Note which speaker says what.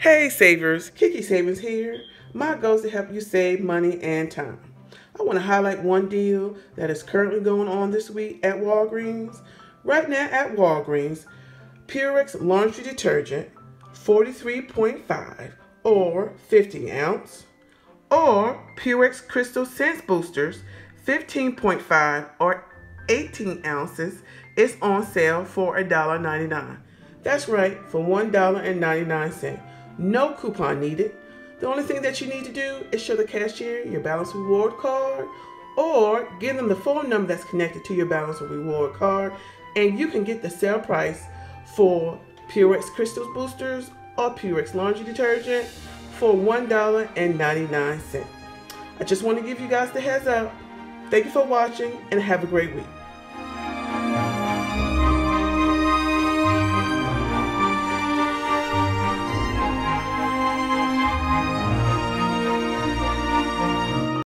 Speaker 1: Hey savers, Kiki Savings here. My goal is to help you save money and time. I want to highlight one deal that is currently going on this week at Walgreens. Right now at Walgreens, Purex laundry detergent 43.5 or 50 ounce, or Purex Crystal Scent Boosters 15.5 or 18 ounces is on sale for $1.99. That's right, for $1.99. No coupon needed. The only thing that you need to do is show the cashier your balance reward card or give them the phone number that's connected to your balance reward card, and you can get the sale price for Purex Crystal Boosters or Purex Laundry Detergent for $1.99. I just want to give you guys the heads up. Thank you for watching and have a great week.